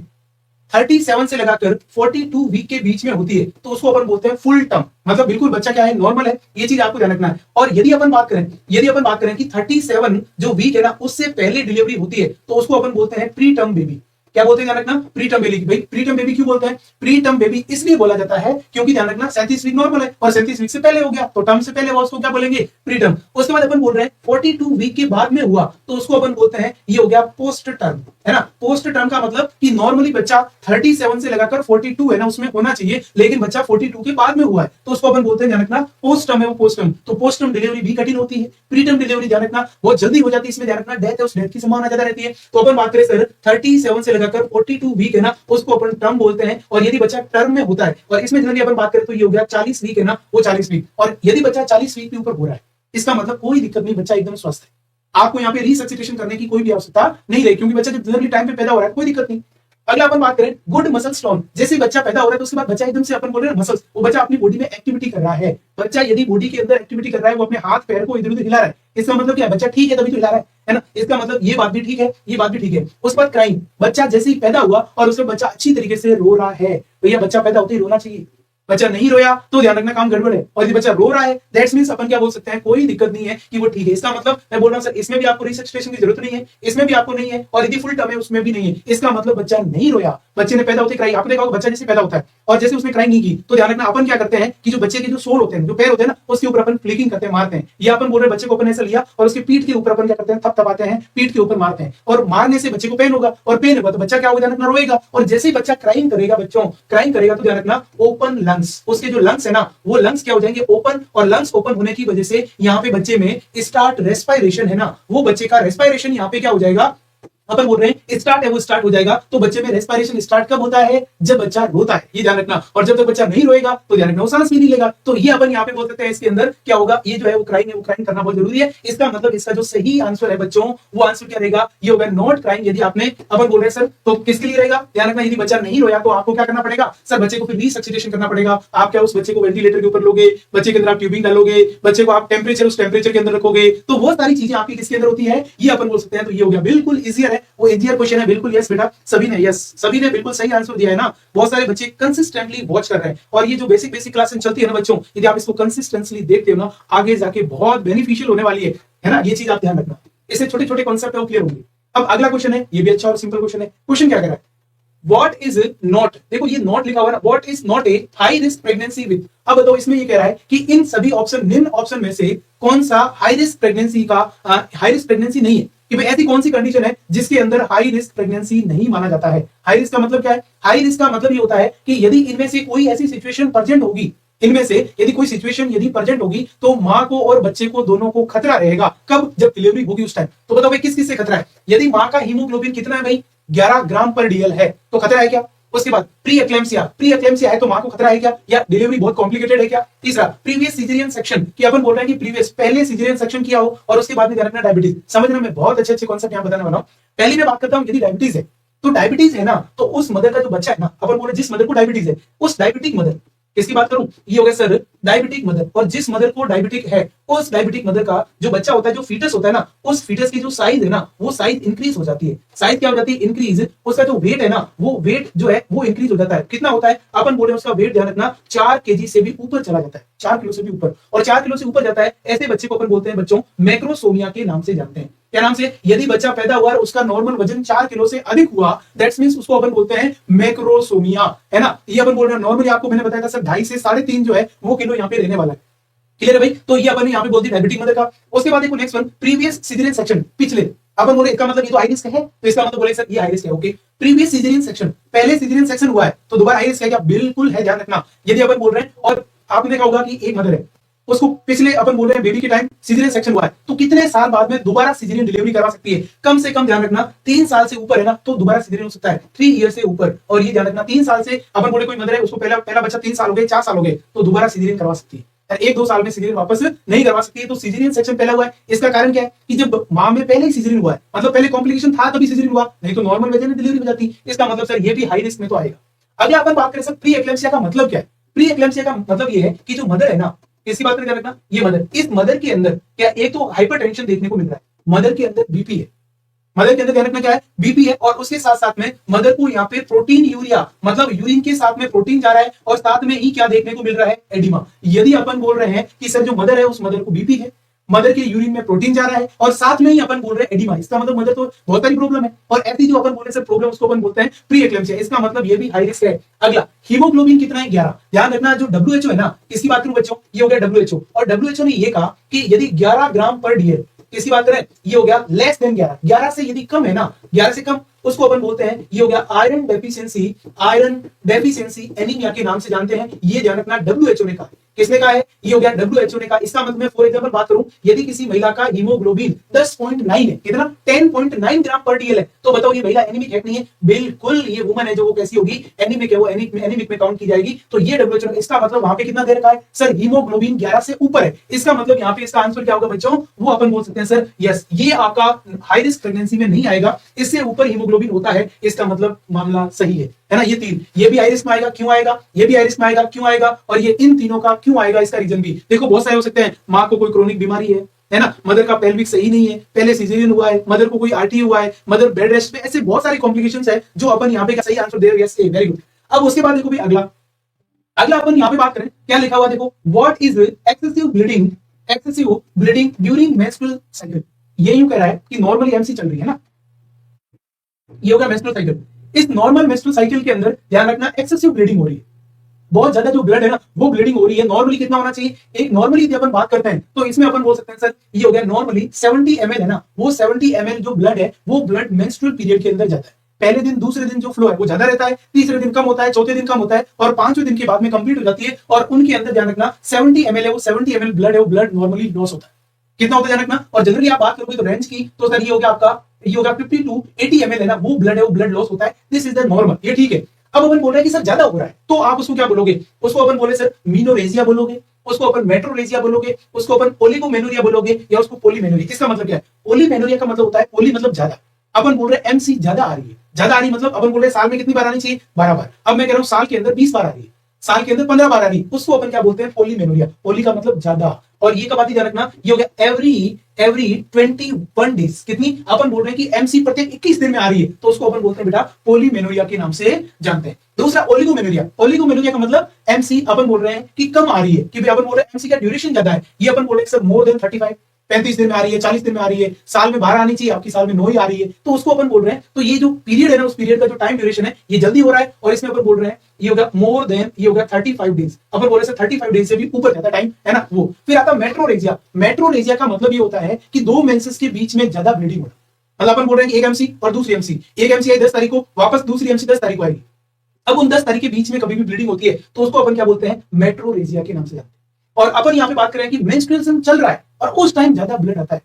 37 से लगाकर 42 वीक के बीच में होती है, तो उसको अपन बोलते हैं फुल टर्म, मतलब बिल्कुल बच्चा क्या है, नॉर्मल है। ये चीज आपको ध्यान रखना है। और यदि अपन बात करें कि 37 जो वीक है ना, उससे पहले डिलीवरी होती है, तो उसको अपन बोलते हैं प्री टर्म बेबी। क्या बोलते हैं ध्यान रखना, प्री टर्म बेबी। भाई प्री टर्म बेबी क्यों बोलते हैं, प्री टर्म बेबी इसलिए बोला जाता है क्योंकि ध्यान रखना 37 वीक नॉर्मल है और 37 वीक से पहले हो गया, तो टर्म से पहले हुआ, उसको क्या बोलेंगे, प्री टर्म। उसके बाद अपन बोल रहे हैं 42 वीक के बाद में हुआ, तो उसको अपन बोलते हैं, ये हो गया पोस्ट टर्म, है ना। पोस्ट टर्म का मतलब कि नॉर्मली बच्चा 37 से लगाकर 42 है ना, उसमें होना चाहिए, लेकिन बच्चा 42 के बाद में हुआ है, तो उसको अपन बोलते हैं ध्यान रखना पोस्ट टर्म है वो पोस्ट टर्म। तो पोस्ट टर्म डिलीवरी भी कठिन होती है, प्री टर्म डिलीवरी ध्यान रखना बहुत जल्दी हो जाती है, इसमें ध्यान रखना डेथ है, उस डेथ की संभावना ज्यादा रहती है। तो अपन बात करें सर 37 से लगाकर 42 वीक है ना, उसको अपन टर्म बोलते हैं। और यदि बच्चा टर्म में होता है, और इसमें जनरली अपन बात करें तो ये हो गया 40 वीक है ना, वो 40 वीक। और यदि बच्चा 40 वीक के ऊपर हो रहा है, इसका मतलब कोई दिक्कत नहीं, बच्चा एकदम स्वस्थ है, आपको यहाँ पे रिसक्सिटेशन करने की कोई भी आवश्यकता नहीं रही, क्योंकि बच्चा जब जनरली टाइम पे पैदा हो रहा है, कोई दिक्कत नहीं। अगला अपन बात करें गुड मसल स्टोन, जैसे बच्चा पैदा हो रहा है तो उसके बाद बच्चा एकदम से अपन बोल रहे हैं मसल्स, वो बच्चा अपनी बॉडी में एक्टिविटी कर रहा है। बच्चा यदि बॉडी के अंदर एक्टिविटी कर रहा है, वो अपने हाथ पैर को इधर उधर हिला रहा है, इसका मतलब क्या, बच्चा ठीक है तभी तो हिला रहा है ना, इसका मतलब ये बात भी ठीक है, ये बात भी ठीक है। उसके बाद क्राइम, बच्चा जैसे ही पैदा हुआ और उसमें बच्चा अच्छी तरीके से रो रहा है, भैया बच्चा पैदा होते ही रोना चाहिए, बच्चा नहीं रोया तो ध्यान रखना काम गड़बड़ है, और यदि बच्चा रो रहा है दैट्स मींस अपन क्या बोल सकते हैं, कोई दिक्कत नहीं है कि वो ठीक है। इसका मतलब मैं बोल रहा हूं सर इसमें भी आपको रिसर्चिटेशन की जरूरत नहीं है, इसमें भी आपको नहीं है, और यदि फुल टर्म है उसमें भी नहीं है। इसका मतलब बच्चा नहीं रोया, बच्चे ने पैदा होते क्राई, आपने देखा होगा बच्चा जैसे पैदा होता है और जैसे उसने क्राई नहीं की तो ध्यान रखना अपन क्या करते हैं कि जो बच्चे के जो सोल होते हैं, जो पैर होते हैं ना, उसके ऊपर अपन फ्लिकिंग करते हैं, मारते हैं। या अपन बोल रहे बच्चे को अपन ऐसा लिया और उसके पीठ के ऊपर अपन क्या करते हैं, थपथपाते हैं, पीठ के ऊपर मारते हैं, और मारने से बच्चे को पेन होगा, और पेन होगा तो बच्चा क्या होगा, ध्यान रखना रोएगा। और जैसे ही बच्चा क्राइंग करेगा, बच्चों क्राइंग करेगा तो ध्यान रखना ओपन लंग्स, उसके जो लंग्स है ना वो लंग्स क्या हो जाएंगे, ओपन, और लंग्स ओपन होने की वजह से यहाँ पे बच्चे में स्टार्ट रेस्पायरेशन है ना, वो बच्चे का रेस्पायरेशन यहाँ पे क्या हो जाएगा, अपन बोल रहे हैं स्टार्ट है वो स्टार्ट हो जाएगा। तो बच्चे में रेस्पिरेशन स्टार्ट कब होता है, जब बच्चा रोता है, ये ध्यान रखना। और जब तक बच्चा नहीं रोएगा तो ध्यान रखना वो सांस भी नहीं लेगा। तो ये अपन यहाँ पे बोल सकते हैं इसके अंदर क्या होगा, ये जो है वो क्राइंग है, वो क्राइंग करना बहुत जरूरी है। इसका मतलब इसका जो सही आंसर है बच्चों, वो आंसर क्या रहेगा, ये होगा नॉट क्राइंग। यदि आपने अपन बोल रहे हैं सर तो किसके लिए रहेगा, ध्यान रखना यदि बच्चा नहीं रोया तो आपको क्या करना पड़ेगा, सर बच्चे को फिर रिसक्सिटेशन करना पड़ेगा। आप क्या उस बच्चे को वेंटिलेटर के ऊपर लोगे, बच्चे के अंदर आप ट्यूबिंग डालोगे, बच्चे को आप टेम्परेचर उस टेम्परेचर के अंदर रखोगे, तो वो सारी चीजें आपकी किसके अंदर होती है, ये अपन बोल सकते हैं। तो ये हो गया बिल्कुल इजियर है, वो इजियर क्वेश्चन है बिल्कुल। यस बेटा सभी ने, यस सभी ने बिल्कुल सही आंसर दिया है ना। बहुत सारे बच्चे कंसिस्टेंटली वॉच कर रहे हैं, और ये जो बेसिक बेसिक क्लासेस चलती है ना बच्चों, यदि आप इसको कंसिस्टेंटली देखते हो ना, आगे जाके बहुत बेनिफिशियल होने वाली है ना। ये चीज आप ध्यान रखना, इससे छोटे छोटे कॉन्सेप्ट है वो क्लियर होंगे। अब अगला क्वेश्चन है, ये भी अच्छा और सिंपल क्वेश्चन है। क्वेश्चन क्या कह रहा है, What is not, देखो ये नॉट लिखा हुआ है ना, What is not a high risk pregnancy with। अब बताओ इसमें ये कह रहा है कि इन सभी ऑप्शन, निम्न ऑप्शन में से कौन सा हाई रिस्क प्रेगनेंसी का हाई रिस्क प्रेगनेंसी नहीं है, कि भाई ऐसी कौन सी कंडीशन है जिसके अंदर हाई रिस्क प्रेगनेंसी नहीं माना जाता है। हाई रिस्क का मतलब क्या है, हाई रिस्क का मतलब ये होता है कि यदि इनमें से कोई ऐसी सिचुएशन प्रेजेंट होगी, इनमें से यदि कोई सिचुएशन यदि प्रेजेंट होगी तो मां को और बच्चे को दोनों को खतरा रहेगा। कब, जब डिलीवरी होगी उस टाइम। तो बताओ भाई किस किस से खतरा है, यदि मां का हीमोग्लोबिन कितना है भाई, 11 ग्राम पर डीएल है तो खतरा है क्या। उसके बाद प्री एक्लेम्सिया है तो मां को खतरा है क्या, या डिलीवरी बहुत कॉम्प्लिकेटेड है क्या। तीसरा प्रीवियस सिजेरियन सेक्शन, कि अपन बोल रहे हैं कि प्रीवियस पहले सिजेरियन सेक्शन किया हो, और उसके बाद में ध्यान रखना डायबिटीज। समझना, मैं बहुत अच्छे अच्छे कॉन्सेप्ट यहां बताने वाला हूं। पहले मैं बात करता हूं यदि डायबिटीज है, तो डायबिटीज है ना, तो उस मदर का जो बच्चा है ना, अपन बोल रहे जिस मदर को डायबिटीज है, उस डायबिटिक मदर, किसकी बात करूं, ये हो गया सर डायबिटिक मदर। और जिस मदर को डायबिटिक है, उस डायबिटिक मदर का जो बच्चा होता है, जो फीटस होता है ना, उस फीटस की जो साइज है ना, वो साइज इंक्रीज हो जाती है। साइज क्या हो जाती है, इंक्रीज। उसका जो वेट है ना, वो वेट जो है वो इंक्रीज हो जाता है। कितना होता है, अपन बोल रहे हैं उसका वेट ध्यान रखना 4 केजी से भी ऊपर चला जाता है, 4 किलो से भी ऊपर। और 4 किलो से ऊपर जाता है, ऐसे बच्चे को अपन बोलते हैं बच्चों मैक्रोसोमिया के नाम से जानते हैं। क्या नाम से, यदि बच्चा पैदा हुआ और उसका नॉर्मल वजन 4 किलो से अधिक हुआ, दैट्स मींस उसको अपन बोलते हैं मैक्रोसोमिया, है ना। ये अपन बोल रहे हैं नॉर्मली, आपको मैंने बताया था सर 2.5 से 3.5 जो है वो किलो यहाँ पे रहने वाला है। क्लियर है भाई। तो ये अपन यहाँ पे बोलते हैं डायबिटिक मदर का। उसके बाद देखो next one, previous caesarean section, पिछले। अपन बोले इसका मतलब ये तो हाई रिस्क है, तो इसका मतलब बोले सर ये हाई रिस्क है। ओके, प्रीवियस सिजेरियन सेक्शन, पहले सिजेरियन सेक्शन हुआ है तो दोबारा हाई रिस्क है क्या, बिल्कुल है, ध्यान रखना। यदि अपन बोल रहे हैं, और आपने देखा होगा कि एक मदर है, उसको पिछले अपन बोल रहे हैं बेबी के टाइम सिजेरियन सेक्शन हुआ है, तो कितने साल बाद में दोबारा सिजेरियन डिलीवरी करवा सकती है, कम से कम ध्यान रखना 3 साल से ऊपर है ना, तो दोबारा सिजेरियन हो सकता है 3 ईयर से ऊपर। और ये ध्यान रखना 3 साल से, अपन बोले कोई मदर है उसको पहला बच्चा 3 साल हो गए, 4 साल हो गए, तो दोबारा सिजेरियन करवा सकती है। 1-2 साल में सिजेरियन वापस नहीं करवा सकती है। तो सिजेरियन सेक्शन पहला हुआ है, इसका कारण क्या है कि जब मां में पहले ही सिजेरियन हुआ है, मतलब पहले कॉम्प्लिकेशन था तभी सिजेरियन हुआ, नहीं तो नॉर्मल वेजन में डिलीवरी हो जाती। इसका मतलब सर ये भी हाई रिस्क में तो आएगा। अगला अपन बात करें सर प्री एक्लेम्सिया का मतलब क्या है। प्री एक्लेम्सिया का मतलब ये है कि जो मदर है ना, इसकी बात करें रखना, ये मदर, इस मदर के अंदर क्या, एक तो हाइपरटेंशन देखने को मिल रहा है, मदर के अंदर बीपी है, मदर के अंदर ध्यान रखना क्या है, बीपी है। और उसके साथ साथ में मदर को यहाँ पे प्रोटीन यूरिया, मतलब यूरिन के साथ में प्रोटीन जा रहा है, और साथ में ही क्या देखने को मिल रहा है, एडिमा। यदि अपन बोल रहे हैं कि सर जो मदर है उस मदर को बीपी है, मदर के यूरिन में प्रोटीन जा रहा है, और साथ में ही अपन बोल रहे हैं एडिमा, इसका मतलब मदर तो बहुत सारी प्रॉब्लम है। और ऐसी जो अपन बोल रहे हैं प्रॉब्लम, उसको अपन बोलते हैं प्री एक्लेम्सिया। इसका मतलब ये भी हाई रिस्क है। अगला हीमोग्लोबिन कितना है, 11। ध्यान रखना जो WHO है ना, इसकी बात करूं बच्चों, ये हो गया WHO। और WHO ने ये कहा कि यदि 11 ग्राम पर डीएल, इसकी बात करें, ये हो गया लेस देन 11, 11 से यदि कम है ना, 11 से कम, उसको अपन बोलते हैं, ये हो गया आयरन डेफिशिएंसी एनीमिया के नाम से जानते हैं। ये ध्यान रखना WHO ने कहा। किसने कहा है, ये हो गया WHO ने कहा। इसका मतलब मैं फॉर एग्जांपल बात करूं, यदि किसी महिला का हीमोग्लोबिन 10.9 है, कितना 10.9 ग्राम पर डीएल है, तो बताओ ये महिला एनीमिक है नहीं है, बिल्कुल ये वुमन है जो वो कैसी होगी, एनीमिक है, वो एनीमिक में काउंट की जाएगी। तो ये WHO, इसका मतलब वहां पे कितना दे रखा है सर, हीमोग्लोबिन 11 से ऊपर है। इसका मतलब यहाँ पे इसका आंसर क्या होगा बच्चों, वो अपन बोल सकते हैं सर यस, ये आपका हाई रिस्क प्रेगनेंसी में नहीं आएगा, इससे ऊपर हीमोग्लोबिन होता है, इसका मतलब मामला सही है ना। ये 3, ये भी हाई रिस्क में आएगा, क्यों आएगा, ये भी हाई रिस्क में आएगा, क्यों आएगा, और ये इन तीनों का क्यों आएगा, इसका रीजन भी देखो बहुत सारे हो सकते हैं। मां को कोई क्रोनिक बीमारी है ना, मदर का पेल्विक सही नहीं है, पहले सिजेरियन हुआ है, मदर को कोई आरटी हुआ है, मदर बेड रेस्ट पे, ऐसे बहुत सारे कॉम्प्लिकेशंस है जो अपन यहाँ पे सही आंसर दे रहे हैं। Yes, very good. अब उसके बाद देखो भी अगला, अगला अपन यहाँ पे बात करें, क्या लिखा हुआ देखो, what is excessive bleeding during menstrual cycle. ये यूं कह रहा है कि नॉर्मली एमसी चल रही है ना, ये होगा मेंस्ट्रुअल साइकिल। इस नॉर्मल मेंस्ट्रुअल साइकिल के अंदर ध्यान रखना एक्सेसिव ब्लीडिंग हो रही है, बहुत ज्यादा जो ब्लड है ना वो ब्लीडिंग हो रही है। नॉर्मली कितना होना चाहिए, एक नॉर्मली यदि अपन बात करते हैं तो इसमें अपन बोल सकते हैं सर ये हो गया नॉर्मली 70 ml है ना, वो 70 ml जो ब्लड है वो ब्लड मेंस्ट्रुअल पीरियड के अंदर जाता है। पहले दिन दूसरे दिन जो फ्लो है वो ज्यादा रहता है, तीसरे दिन कम होता है, चौथे दिन कम होता है और पांचवें दिन के बाद में कंप्लीट हो जाती है। और उनके अंदर ध्यान रखना 70 ml है, वो 70 ml ब्लड है, वो ब्लड नॉर्मली लॉस होता है। कितना होता है ध्यान रखना। और जनरली आप बात करोगे तो रेंज की तो सर ये हो गया आपका, ये होगा 50 to 80 ml है ना, वो ब्लड है, वो ब्लड लॉस होता है। दिस इज द नॉर्मल, ये ठीक है। अब अपन बोल रहे हैं कि सर ज्यादा हो रहा है तो आप उसको क्या बोलोगे, उसको अपन बोले सर मीनोरेजिया बोलोगे, उसको अपन मेट्रोरेजिया बोलोगे, उसको अपन ओलिगोमेनोरिया बोलोगे या उसको पोलीमेनोरिया। इसका मतलब क्या है, पोलीमेनोरिया का मतलब होता है, पोली मतलब ज्यादा। अपन बोल रहे हैं एमसी ज्यादा आ रही है, ज्यादा आ रही मतलब अपन बोल रहे हैं साल में कितनी बार आनी चाहिए, 12 बार। अब मैं कह रहा हूं साल के अंदर 20 बार आ रही है, साल के अंदर 15 बार आ रही है, उसको अपन क्या बोलते हैं, पोलीमेनोरिया। पोली का मतलब ज्यादा। और ये कब आती ध्यान रखना, ये हो गया एवरी 21 डेज। कितनी, अपन बोल रहे हैं कि एमसी प्रत्येक 21 दिन में आ रही है तो उसको अपन बोलते हैं बेटा पोलीमेनोरिया के नाम से जानते हैं। दूसरा ओलिगोमेनोरिया। ओलिगोमेनोरिया का मतलब एमसी अपन बोल रहे हैं कि कम आ रही है, कि अपन बोल रहे हैं एमसी का ड्यूरेशन ज्यादा है। ये अपन बोल रहे हैं सर मोर देन 35 दिन में आ रही है, 40 दिन में आ रही है, साल में 12 आनी चाहिए, आपकी साल में 9 ही आ रही है, तो उसको अपन बोल रहे हैं। तो ये जो पीरियड है ना, उस पीरियड का जो टाइम ड्यूरेशन है ये जल्दी हो रहा है और इसमें अपन बोल रहे हैं ये होगा मोर देन, ये होगा 35 डेज। अपन बोल रहे हैं 35 डेज से भी ऊपर जाता टाइम है ना वो। फिर आता मेट्रोरेजिया। मेट्रोरेजिया का मतलब ये होता है कि दो मेंसेस के बीच में ज्यादा ब्लीडिंग होना। मतलब अपन बोल रहे हैं कि एक एमसी और दूसरी एमसी, एक एमसी आई 10 तारीख को, वापस दूसरी एमसी 10 तारीख को आएगी। अब उन 10 तारीख के बीच में कभी भी ब्लीडिंग होती है तो उसको अपन क्या बोलते हैं, मेट्रोरेजिया के नाम से जानते हैं। और अपन यहाँ पे बात करें कि मेंस्ट्रुएशन चल रहा है और उस टाइम ज्यादा ब्लड आता है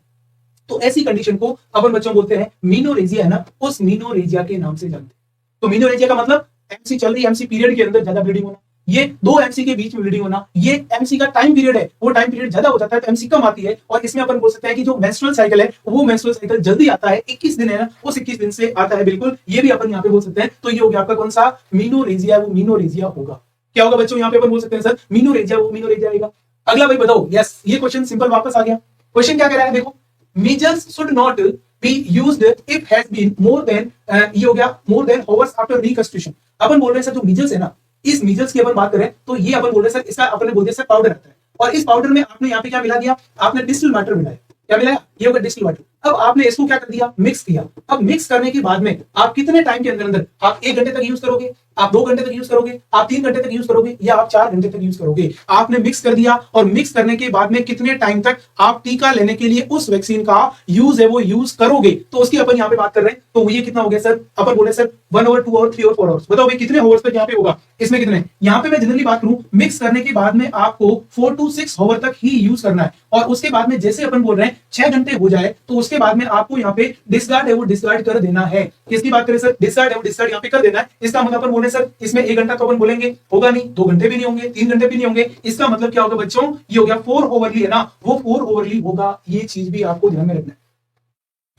तो ऐसी कंडीशन को अपन बच्चों बोलते हैं मीनोरेजिया है ना, उस मीनोरेजिया के नाम से जानते हैं। तो मीनोरेजिया का मतलब एमसी चल रही है, एमसी पीरियड के अंदर ज्यादा ब्लीडिंग होना, ये दो एमसी के बीच में ब्लीडिंग होना, ये एमसी का टाइम पीरियड है, वो टाइम पीरियड ज्यादा हो जाता है तो एमसी कम आती है। और इसमें अपन बोल सकते हैं कि जो मेंस्ट्रुअल साइकिल है वो मेंस्ट्रुअल साइकिल जल्दी आता है, 21 दिन है ना, उस 21 दिन से आता है बिल्कुल। ये भी अपन यहाँ पे बोल सकते हैं। तो ये हो गया आपका कौन सा मीनोरेजिया, वो मीनोरेजिया होगा। क्या होगा बच्चों, यहाँ पे अपन बोल सकते हैं सर मीनोरेजिया, वो मीनोरेजिया आएगा। अगला भाई बताओ, यस ये क्वेश्चन सिंपल वापस आ गया। क्वेश्चन क्या कह रहा है देखो, measures should not be used if has been more than ये हो गया more than hours after reconstitution। अपन बोल रहे हैं सर जो मीजल्स है ना, इस मीजल्स की अपन बात करें तो ये अपन बोल रहे हैं सर इसका अपन ने बोल दिया सर पाउडर रहता है और इस पाउडर में आपने यहाँ पे क्या मिला दिया, आपने डिस्टिल वाटर मिलाया। क्या मिलाया, ये होगा डिस्टिल वाटर। अब आपने इसको क्या कर दिया, मिक्स किया। अब मिक्स करने के बाद में आप कितने टाइम के अंदर अंदर, आप 1 घंटे तक यूज करोगे, आप 2 घंटे तक यूज करोगे, आप 3 घंटे तक यूज करोगे या आप 4 घंटे तक यूज करोगे। आपने मिक्स कर दिया और मिक्स करने के बाद में कितने टाइम तक आप टीका लेने के लिए उस वैक्सीन का यूज है वो यूज करोगे, तो उसकी अपन यहाँ पे बात कर रहे हैं। तो ये कितना हो गया सर, अपन बोले सर 1 आवर 2 आवर 3 और 4 आवर्स। बताओ भाई कितने आवर्स तक यहाँ पे होगा, इसमें कितने, यहाँ पे मैं जनरली बात करूं मिक्स करने के बाद में आपको 4 to 6 आवर तक ही यूज करना है। और उसके बाद में जैसे अपन बोल रहे हैं 6 घंटे हो जाए तो उसके बाद में आपको यहाँ पे डिस्कार्ड है वो डिस्कार्ड कर देना है। किसकी बात करें सर, डिस्कार्ड है वो डिस्कार्ड यहाँ पे कर देना है। इसका मतलब अपन बोले सर इसमें 1 घंटा तो अपन बोलेंगे होगा नहीं, 2 घंटे भी नहीं होंगे, 3 घंटे भी नहीं होंगे। इसका मतलब क्या होगा बच्चों, ये हो गया 4 ओवरली है ना, वो 4 ओवरली होगा। ये चीज भी आपको ध्यान में रखना है।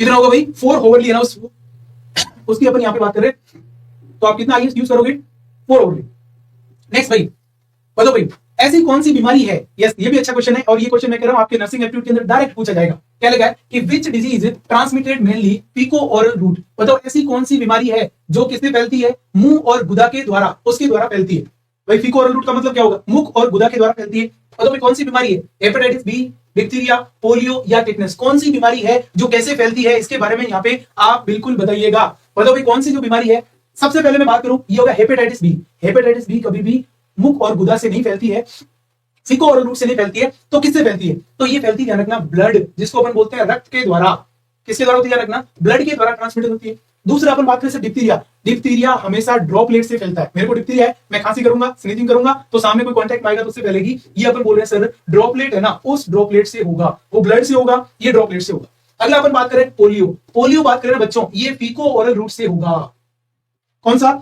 कितना होगा भाई, 4 ओवरली है ना, उसकी अपन यहाँ पे बात करें तो आप कितना यूज करोगे, 4 ओवरली। नेक्स्ट भाई बताओ भाई ऐसी कौन सी बीमारी है, यस ये भी अच्छा क्वेश्चन है और ये क्वेश्चन मैं कह रहा हूं आपके नर्सिंग एप्टीट्यूड के अंदर डायरेक्ट पूछा जाएगा। क्या लगा है कि which disease transmitted mainly feco oral route. बताओ ऐसी कौन सी बीमारी है जो किससे फैलती है, मुंह और गुदा के द्वारा, उसके द्वारा फैलती है। भाई फीको ओरल रूट का मतलब क्या होगा, मुख और गुदा के द्वारा फैलती है। बताओ भाई कौन सी बीमारी है, हेपेटाइटिस बी, डिप्थीरिया, पोलियो या टिटनेस। कौन सी बीमारी है जो कैसे फैलती है, इसके बारे में यहाँ पे आप बिल्कुल बताइएगा। बताओ भाई कौन सी जो बीमारी है। सबसे पहले मैं बात करूं, ये होगा हेपेटाइटिस बी। हेपेटाइटिस बी कभी भी मुख और गुदा से नहीं फैलती है, फीको ओरल रूट से नहीं फैलती है, तो किससे फैलती है, तो ये फैलती है ध्यान रखना ब्लड, जिसको अपन बोलते हैं रक्त के द्वारा। किसके द्वारा होती है ध्यान रखना, ब्लड के द्वारा ट्रांसमिट होती है। दूसरा अपन बात करें डिप्थीरिया। डिप्थीरिया हमेशा ड्रॉपलेट से फैलता है। मेरे को डिप्थीरिया है, मैं खांसी करूंगा, स्नीजिंग करूंगा तो सामने कोई कांटेक्ट आएगा तो उससे फैलेगी। ये अपन बोल रहे हैं सर ड्रॉपलेट है ना, उस ड्रॉपलेट से होगा, वो ब्लड से होगा, ये ड्रॉपलेट से होगा। अगला अपन बात करें पोलियो। पोलियो बात करें बच्चों, ये फीको ओरल रूट से होगा। कौन सा,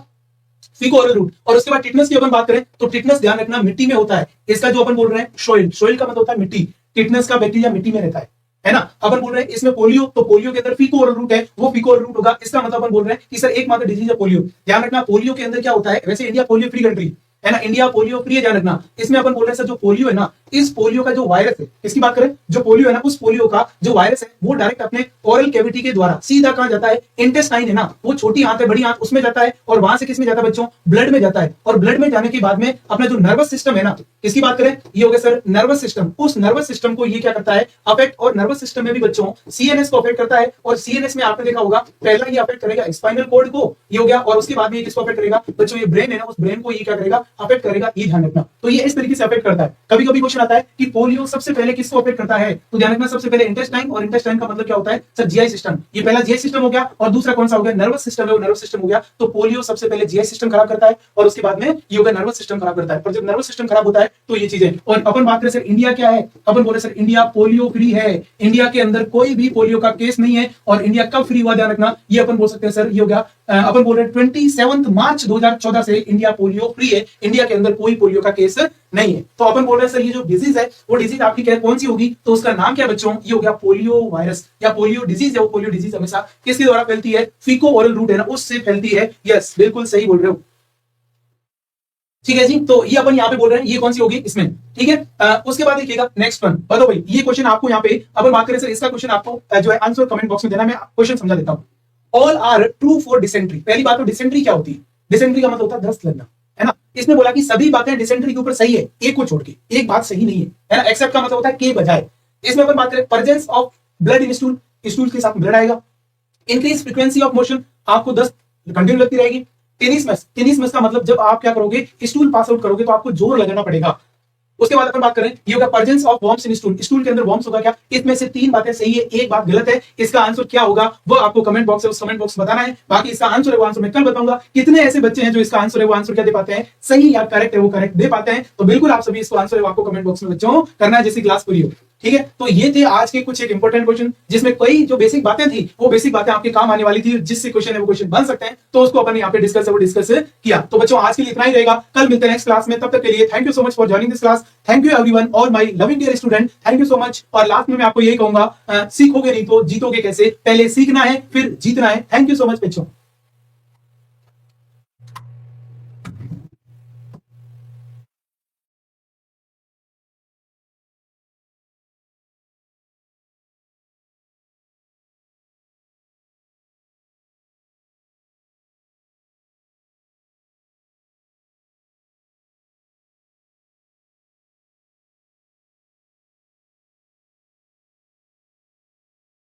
फीको ओरल रूट। और उसके बाद टिटनेस की अपन बात करें तो टिटनेस ध्यान रखना मिट्टी में होता है। इसका जो अपन बोल रहे हैं सोइल, सोइल का मतलब होता है मिट्टी, टिटनेस का बैक्टीरिया मिट्टी में रहता है ना। अपन बोल रहे हैं इसमें पोलियो, तो पोलियो के अंदर फीको ओरल रूट है, वो फीको ओरल रूट होगा। इसका मतलब अपन बोल रहे हैं कि सर एकमात्र डिजीज है पोलियो। ध्यान रखना पोलियो के अंदर क्या होता है, वैसे इंडिया पोलियो फ्री कंट्री है ना, इंडिया पोलियो फ्री है, ध्यान रखना। इसमें अपन बोल रहे हैं सर जो पोलियो है ना, इस पोलियो का जो वायरस है, किसकी बात करें, जो पोलियो है ना, उस पोलियो का जो वायरस है वो डायरेक्ट अपने ओरल कैविटी के द्वारा सीधा कहां जाता है, इंटेस्टाइन है ना, वो छोटी आंत है, बड़ी आंत, उसमें जाता है और वहां से किसमें जाता है बच्चों, ब्लड में जाता है। और ब्लड में जाने के बाद में अपना जो नर्वस सिस्टम है ना, किसकी बात करें, ये हो गया सर नर्वस सिस्टम, उस नर्वस सिस्टम को ये क्या करता है, अफेक्ट। और नर्वस सिस्टम में भी बच्चों सीएनएस को अफेक्ट करता है। और सीएनएस में आपने देखा होगा पहला ये अफेक्ट करेगा स्पाइनल कॉर्ड को, ये हो गया, और उसके बाद में ये किसको अफेक्ट करेगा बच्चों, ये ब्रेन है ना, उस ब्रेन को ये क्या करेगा, अफेक्ट करेगा, ये ध्यान रखना। तो ये इस तरीके से अफेक्ट करता है। कभी कभी क्वेश्चन आता है कि पोलियो सबसे पहले किसको अफेक्ट करता है, तो ध्यान रखना सबसे पहले इंटेस्टाइन, और इंटेस्टाइन का मतलब क्या होता है सर, जीआई सिस्टम। ये पहला जीआई सिस्टम हो गया, और दूसरा कौन सा हो गया, नर्वस सिस्टम है, वो नर्वस सिस्टम हो गया। तो पोलियो सबसे पहले जीआई सिस्टम खराब करता है और उसके बाद में ये हो गया नर्वस सिस्टम खराब करता है। और जब नर्वस सिस्टम खराब होता है तो ये चीजें। और अपन बात करें सर इंडिया क्या है, अपन बोले सर इंडिया पोलियो फ्री है, इंडिया के अंदर कोई भी पोलियो का केस नहीं है। और इंडिया कब फ्री हुआ ध्यान रखना, ये अपन बोल सकते हैं सर, ये हो गया अपन बोल रहे हैं 27 मार्च 2014 से इंडिया पोलियो फ्री है, इंडिया के अंदर कोई पोलियो का केस नहीं है। तो अपन बोल रहे हैं सर ये जो डिजीज है वो डिजीज आपकी कौन सी होगी, तो उसका नाम क्या बच्चों, ये हो गया पोलियो वायरस या पोलियो डिजीज है। वो पोलियो डिजीज हमेशा किसके द्वारा फैलती है, फीको ओरल रूट है ना, उससे फैलती है। यस बिल्कुल सही बोल रहे हो, ठीक है जी। तो ये अपन यहाँ पे बोल रहे हैं ये कौन सी होगी इसमें, ठीक है। उसके बाद देखिएगा नेक्स्ट वन, बताओ भाई ये क्वेश्चन आपको यहाँ पे अपन बात करें सर, इसका क्वेश्चन आपको जो है आंसर कमेंट बॉक्स में देना, मैं क्वेश्चन समझा देता हूँ। All are true for dysentery. पहली बात तो डिसेंट्री क्या होती है, डिसेंट्री का मतलब होता है दस्त लगना, है ना। इसने बोला कि सभी बातें डिसेंट्री के ऊपर सही है, एक को छोड़ के एक बात सही नहीं है ना। एक्सेप्ट का मतलब होता है के बजाय। इसमें अपन बात करें presence of blood in stool, stool के साथ ब्लड आएगा। इंक्रीज फ्रीक्वेंसी ऑफ मोशन, आपको दस्त कंटिन्यू लगती रहेगी। टेनिसमस का मतलब जब आप क्या करोगे, स्टूल पास आउट करोगे तो आपको जोर लगाना पड़ेगा। उसके बाद अपन बात करें ये होगा presence of worms in stool, stool के अंदर वॉर्म्स होगा क्या। इसमें से 3 बातें सही है, एक बात गलत है। इसका आंसर क्या होगा वो आपको कमेंट बॉक्स है, उस कमेंट बॉक्स में बताना है। बाकी इसका आंसर है वो आंसर मैं कल बताऊंगा। कितने ऐसे बच्चे हैं जो इसका आंसर है वो आंसर क्या दे पाते हैं, सही या करेक्ट है वो करेक्ट दे पाते हैं। तो बिल्कुल आप सभी इसको आंसर है वो आपको कमेंट बॉक्स में बच्चों करना है, जैसी क्लास पूरी हो, ठीक है। तो ये थे आज के कुछ एक इंपॉर्टेंट क्वेश्चन, जिसमें कई जो बेसिक बातें थी वो बेसिक बातें आपके काम आने वाली थी, जिससे क्वेश्चन है वो क्वेश्चन बन सकते हैं। तो उसको अपन यहाँ पे डिस्कस किया। तो बच्चों आज के लिए इतना ही रहेगा, कल मिलते हैं नेक्स्ट क्लास में। तब तक के लिए thank you so much for joining this class. Thank you everyone और my loving dear student, thank you so much. और लास्ट में मैं आपको यही कहूंगा, सीखोगे नहीं तो जीतोगे कैसे, पहले सीखना है फिर जीतना है। थैंक यू सो मच बच्चों।